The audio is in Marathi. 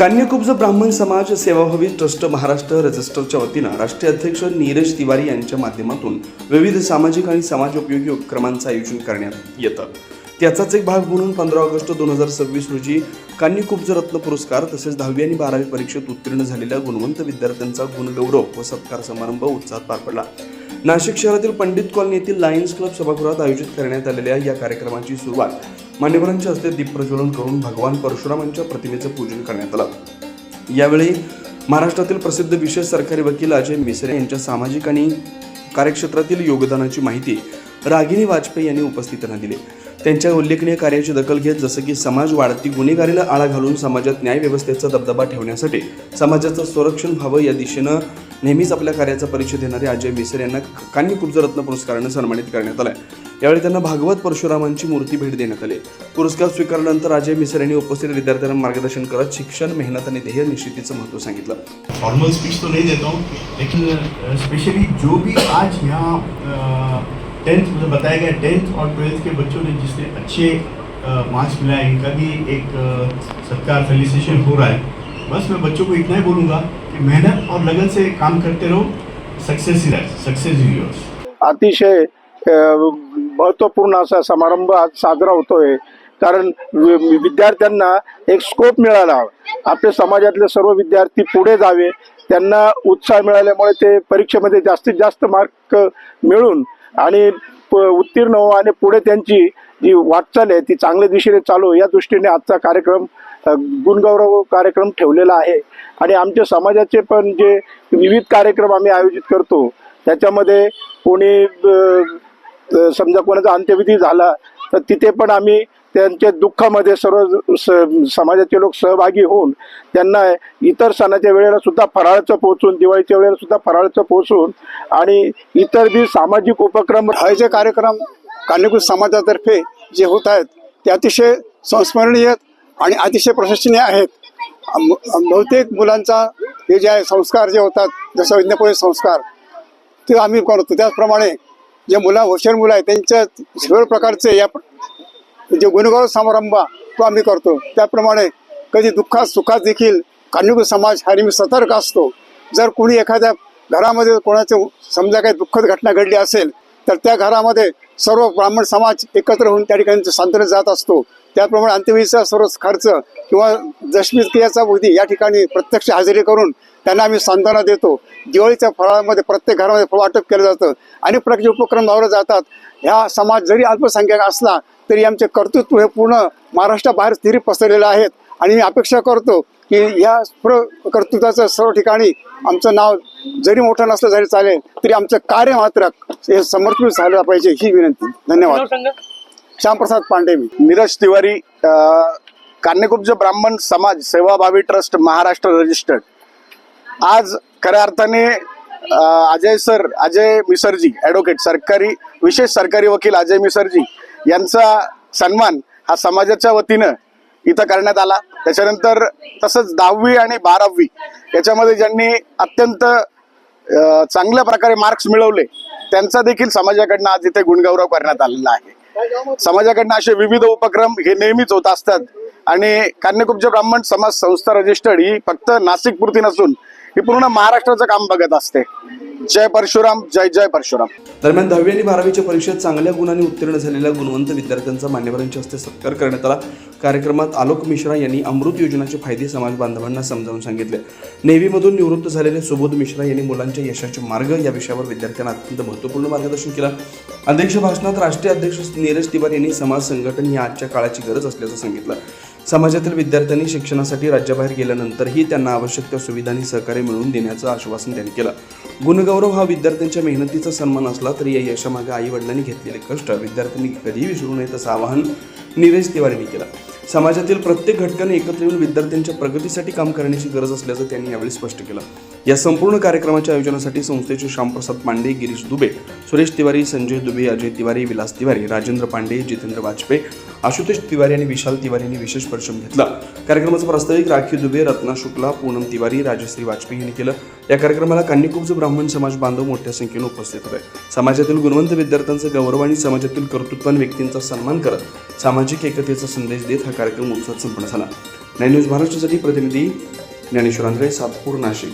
कन्याकुब्ज ब्राह्मण समाज सेवाभावी ट्रस्ट महाराष्ट्र रजिस्टरच्या वतीनं राष्ट्रीय अध्यक्ष नीरज तिवारी यांच्या माध्यमातून विविध सामाजिक आणि समाजोपयोगी उपक्रमांचं आयोजन करण्यात येतं। त्याचाच एक भाग म्हणून 15 ऑगस्ट 2026 रोजी कन्याकुब्ज रत्न पुरस्कार तसेच 10वी आणि 12वी परीक्षेत उत्तीर्ण झालेल्या गुणवंत विद्यार्थ्यांचा गुणगौरव व सत्कार समारंभ उत्साहात पार पडला। नाशिक शहरातील पंडित कॉलनी येथील लायन्स क्लब सभागृहात आयोजित करण्यात आलेल्या या कार्यक्रमाची सुरुवात मान्यवरांच्या हस्ते दीप प्रज्वलन करून भगवान परशुरामांच्या प्रतिमेचं पूजन करण्यात आलं। यावेळी महाराष्ट्रातील प्रसिद्ध विशेष सरकारी वकील अजय मिसरे यांच्या सामाजिक आणि कार्यक्षेत्रातील योगदानाची माहिती रागिनी वाजपेयी यांनी उपस्थितांना दिली। त्यांच्या उल्लेखनीय कार्याची दखल घेत जसं की समाज वाढती गुन्हेगारीला आळा घालून समाजात न्याय व्यवस्थेचा दबदबा ठेवण्यासाठी समाजाचं संरक्षण व्हावं या दिशेनं नेहमीच आपल्या कार्याचा परिचय देणारे अजय मिसरे यांना कन्याकुब्ज रत्न पुरस्कारानं सन्मानित करण्यात आलं। यावेळी त्यांना भागवत परशुरामांची मूर्ती भेट देण्यात आली। पुरस्कार स्वीकारल्यानंतर अजय मिसरे यांनी उपस्थित विद्यार्थ्यांना मार्गदर्शन करत शिक्षण, मेहनत आणि ध्येय निश्चितीचं महत्त्व सांगितलं। फॉर्मल स्पीच तो नहीं देता हूँ, लेकिन स्पेशली जो भी आज यहाँ 10th मुझे बताया गया 10th और 12th के बच्चों ने जिसने अच्छे मार्क्स मिला है, इनका भी एक सत्कार फेलिसिटेशन हो रहा है। बस मैं बच्चों को इतना ही बोलूँगा कि मेहनत और लगन से काम करते रहो, सक्सेस ही रहे, सक्सेस इज योर्स। अतिशय महत्त्वपूर्ण असा समारंभ आज साजरा होतोय, कारण विद्यार्थ्यांना एक स्कोप मिळाला। आपल्या समाजातले सर्व विद्यार्थी पुढे जावे, त्यांना उत्साह मिळाल्यामुळे ते परीक्षेमध्ये जास्तीत जास्त मार्क मिळून आणि उत्तीर्ण हो आणि पुढे त्यांची जी वाटचाल आहे ती चांगल्या दिशेने चालू या दृष्टीने आजचा कार्यक्रम गुणगौरव कार्यक्रम ठेवलेला आहे। आणि आमच्या समाजाचे पण जे विविध कार्यक्रम आम्ही आयोजित करतो त्याच्यामध्ये कोणी समजा कोणाचा अंत्यविधी झाला तर तिथे पण आम्ही त्यांच्या दुःखामध्ये सर्व समाजाचे लोक सहभागी होऊन त्यांना इतर सणाच्या वेळेला सुद्धा फराळाचं पोहोचून, दिवाळीच्या वेळेला सुद्धा फराळाचं पोहोचून आणि इतर बी सामाजिक उपक्रम हे जे कार्यक्रम कन्याकुब्ज समाजातर्फे जे होत आहेत ते अतिशय संस्मरणीय आणि अतिशय प्रशंसनीय आहेत। बहुतेक मुलांचा हे जे आहे संस्कार जे होतात, जसं विज्ञापन संस्कार ते आम्ही करतो, त्याचप्रमाणे जे हुशार मुलं आहेत त्यांच्या सर्व प्रकारचे या जे गुणगौरव समारंभ तो आम्ही करतो। त्याप्रमाणे कधी दुःखात सुखात देखील कन्याकुब्ज समाज हा नेहमी सतर्क असतो। जर कोणी एखाद्या घरामध्ये कोणाचे समजा काही दुःखद घटना घडली असेल तर त्या घरामध्ये सर्व ब्राह्मण समाज एकत्र होऊन त्या ठिकाणी सांत्वना जात असतो। त्याप्रमाणे अंत्यविधीचा सर्व खर्च किंवा दशमी क्रियाचा विधी या ठिकाणी प्रत्यक्ष हजेरी करून त्यांना आम्ही सांत्वना देतो। दिवाळीच्या फराळामध्ये प्रत्येक घरामध्ये फळ वाटप केलं जातं, अनेक प्रकारचे उपक्रम राबवले जातात। ह्या समाज जरी अल्पसंख्याक असला तरी आमचे कर्तृत्व हे पूर्ण महाराष्ट्राबाहेर स्थिर पसरलेलं आहेत आणि मी अपेक्षा करतो की या कर्तृत्वाचं सर्व ठिकाणी आमचं नाव जरी मोठं नसलं जरी चालेल तरी आमचं कार्य मात्र हे समर्पित झालं पाहिजे ही विनंती। धन्यवाद। श्यामप्रसाद पांडे, नीरज तिवारी, कन्याकुब्ज ब्राह्मण समाज सेवाभावी ट्रस्ट महाराष्ट्र रजिस्टर्ड। आज खऱ्या अर्थाने अजय मिसरजी ॲडव्होकेट विशेष सरकारी वकील अजय मिसरजी यांचा सन्मान हा समाजाच्या वतीनं इथं करण्यात आला। त्याच्यानंतर तसंच 10वी आणि 12वी याच्यामध्ये ज्यांनी अत्यंत चांगल्या प्रकारे मार्क्स मिळवले त्यांचा देखील समाजाकडनं आज इथे गुणगौरव करण्यात आलेला आहे। समाजाकडनं असे विविध उपक्रम हे नेहमीच होत असतात आणि कन्याकुब्ज ब्राह्मण समाज संस्था रजिस्टर्ड ही फक्त नाशिक पुरती नसून ही पूर्ण महाराष्ट्राचं काम बघत असते। जय परशुराम, जय जय परशुराम। दरम्यान 10वी आणि 12वीच्या परीक्षेत चांगल्या गुणांनी उत्तीर्ण झालेल्या गुणवंत विद्यार्थ्यांचा मान्यवरांच्या हस्ते सत्कार करण्यात आला। कार्यक्रमात आलोक मिश्रा यांनी अमृत योजनेचे फायदे समाज बांधवांना समजावून सांगितले। नेव्हीमधून निवृत्त झालेले सुबोध मिश्रा यांनी मुलांच्या यशाचे मार्ग या विषयावर विद्यार्थ्यांना अत्यंत महत्त्वपूर्ण मार्गदर्शन केलं। अध्यक्ष भाषणात राष्ट्रीय अध्यक्ष नीरज तिवारी यांनी समाज संघटन ही आजच्या काळाची गरज असल्याचं सांगितलं। समाजातील विद्यार्थ्यांनी शिक्षणासाठी राज्याबाहेर गेल्यानंतरही त्यांना आवश्यक त्या सुविधा आणि सहकार्य मिळवून देण्याचं आश्वासन त्यांनी केलं। गुणगौरव हा विद्यार्थ्यांच्या मेहनतीचा सन्मान असला तरी या यशामागे आई वडिलांनी घेतलेले कष्ट विद्यार्थ्यांनी कधीही विसरू नयेत असं आवाहन नीरज तिवारींनी केलं। समाजातील प्रत्येक घटकाने एकत्र येऊन विद्यार्थ्यांच्या प्रगतीसाठी काम करण्याची गरज असल्याचं त्यांनी यावेळी स्पष्ट केलं। या संपूर्ण कार्यक्रमाच्या आयोजनासाठी संस्थेचे श्यामप्रसाद पांडे, गिरीश दुबे, सुरेश तिवारी, संजय दुबे, अजय तिवारी, विलास तिवारी, राजेंद्र पांडे, जितेंद्र वाजपेयी, आशुतोष तिवारी आणि विशाल तिवारी यांनी विशेष परिश्रम घेतला। कार्यक्रमाचं प्रास्ताविक राखी दुबे, रत्ना शुक्ला, पूनम तिवारी, राजश्री वाजपेयी यांनी केलं। या कार्यक्रमाला कन्याकुब्ज ब्राह्मण समाज बांधव मोठ्या संख्येने उपस्थित होते। समाजातील गुणवंत विद्यार्थ्यांचा गौरव आणि समाजातील कर्तृत्ववान व्यक्तींचा सन्मान करत सामाजिक एकतेचा संदेश देत हा कार्यक्रम उत्साहात संपन्न झाला। 9 न्यूज महाराष्ट्रासाठी प्रतिनिधी ज्ञानेश्वर आंधळे, सातपूर, नाशिक.